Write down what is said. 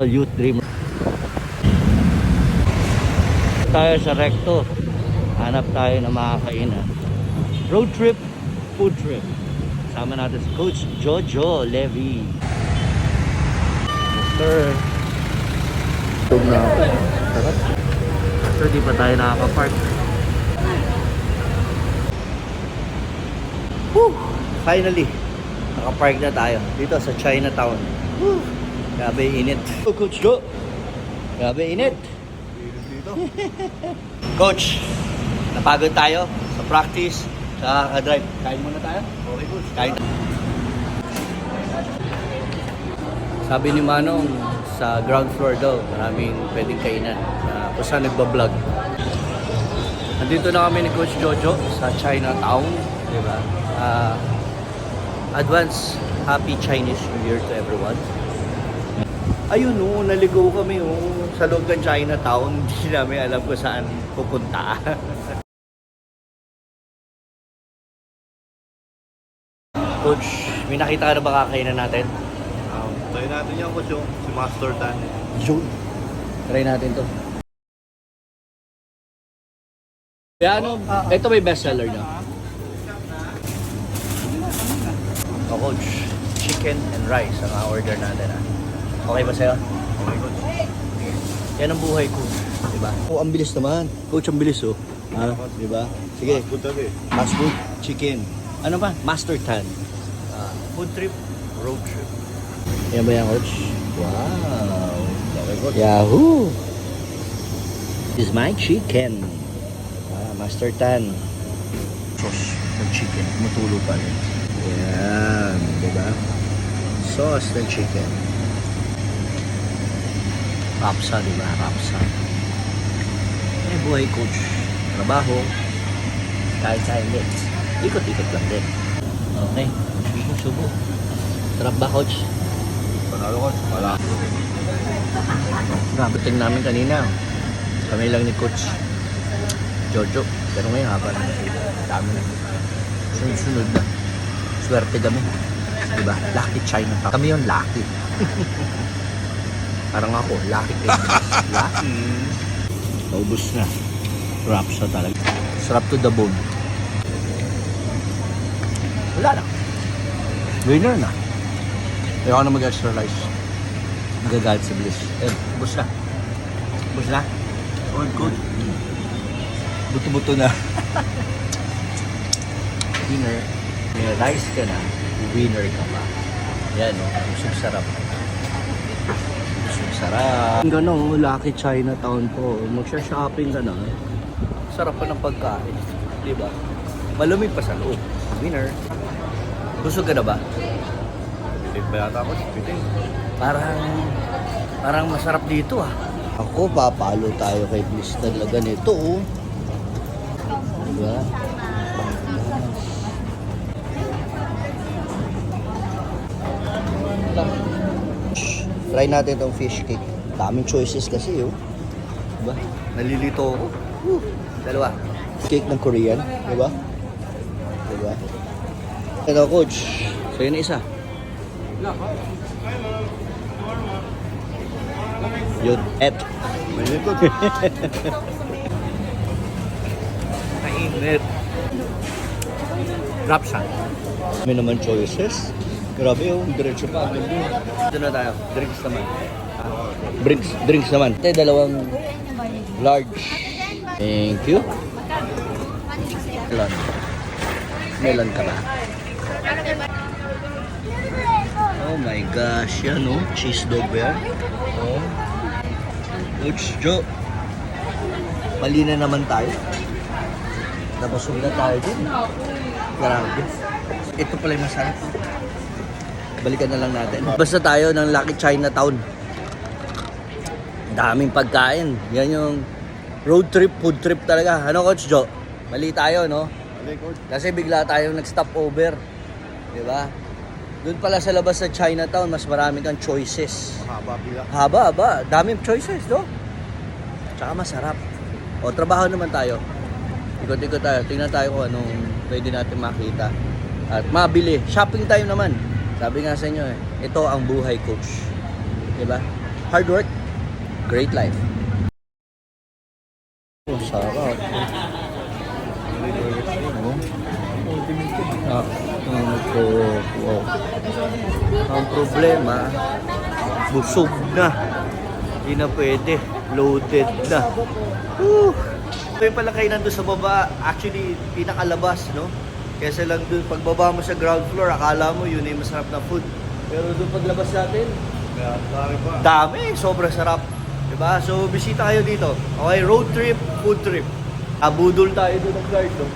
Youth Dreamer. Tayo sa Recto. Hanap tayo ng makakainan. Road trip, food trip. Sama natin si Coach Jojo Levy. Yes, sir. Tug na ako. Sarap. So, di pa tayo nakaka-park. Woo! Finally, naka-park na tayo dito sa Chinatown. Woo! Grabe init. Oh, Coach Jo. Grabe init. Dito. Coach, napagod tayo sa practice, sa drive. Kain muna tayo? Okay, Coach. Kain. Sabi ni Manong, sa ground floor daw, maraming pwedeng kainan. Kung saan nagbablog. Nandito na kami ni Coach Jojo sa Chinatown. Diba? Advance Happy Chinese New Year to everyone. Ayun o, naligaw kami sa loob ng Chinatown. Hindi namin alam kung saan pupunta. Coach, may nakita ka na ba kakainan natin? Try natin yan, Coach, yung si Master Tan. Yun. Try natin to. Kaya ano, ito may bestseller niya. Oh, Coach, chicken and rice ang order natin. Okay ba sa'yo? Okay, Coach. Yan ang buhay, Coach. Diba? Oh, ang bilis naman. Coach, ang bilis oh. Diba? Sige. Fast food tabi. Fast food, chicken. Ano pa? Master Tan. Food trip, road trip. Yan ba yan, Coach? Wow. Okay, Coach. Yahoo! This is my chicken. Master Tan. Sauce ng chicken. Matulo pa rin. Yan. Diba? Sauce ng chicken. Rapsa, diba? Rapsa. Eh, buhay, Coach. Trabaho. Kain-kain din. Ikot-ikot lang din. Okay. Subo. Sarap ba, Coach? Panalo, Coach. Wala. Nabuting namin kanina. Kami lang ni Coach Jojo. Pero ngayon, haba na. Dami na. Sunod na. Swerte kami. Diba? Lucky China. Kami yung lucky. Parang ako, lucky kayo. Lucky. Naubos na. Rapsa talaga. Sarap to the bone. Wala na. Winner na. Ayoko na mag-extra rice. Nagagalit si Bliss. Ubos na. Ubos na. Good. Buto-buto na. Winner. May rice ka na. Winner ka pa. Yan o. Busog sarap. Busog sarap. Gano'n, Lucky Chinatown po. Magsha-shopping ka na. Sarap pa ng pagkain. Diba? Malamig pa sa loob. Winner. Busog ka na ba? Pitin ba yata, Coach? Pitin. Parang masarap dito ah. Ako, papalo tayo kay Bliss talaga nito oh. Diba? Try natin itong fish cake. Daming choices kasi oh. Diba? Nalilito ako. Dalawa. Cake ng Korean. Diba? Diba? Ito, Coach. So yun na isa. Yun. Mainit, Coach. Mainit. Rapsa. May naman choices. Grabe yung diretso pa. Ito na tayo. Drinks naman. Drinks naman. Ito dalawang large. Thank you. Melon. Melon ka ba? Oh my gosh. Yan oh. Cheese dog bear. Oh. Coach Joe. Mali na naman tayo. Nabasog na tayo din. Grabe. Ito pala yung masarap. Balikan na lang natin. Basta tayo ng Lucky Chinatown. Daming pagkain. Yan yung road trip, food trip talaga. Ano, Coach Joe? Mali tayo, no? Okay, Coach. Kasi bigla tayong nag-stop over. Diba? Doon pala sa labas sa Chinatown, mas marami kang choices. Mahaba pila. Haba. Daming choices, no? Tsaka masarap. O, trabaho naman tayo. Ikot-ikot tayo. Tingnan tayo kung anong pwede natin makita. At mabili. Shopping time naman. Sabi nga sa inyo ito ang buhay, Coach. Diba? Hard work, great life. Oh, sarap. Ang problema, busog na. Hindi na pwede. Loaded na. Woo! Ito yung pala kayo nandun sa baba. Actually, pinakalabas, no? Kesa lang dun, pagbaba mo sa ground floor, akala mo yun yung masarap na food. Pero dun paglabas natin, Kaya dami pa. dami, sobrang sarap. Diba? So, bisita kayo dito. Okay, road trip, food trip. Abudol tayo doon ng guard, no?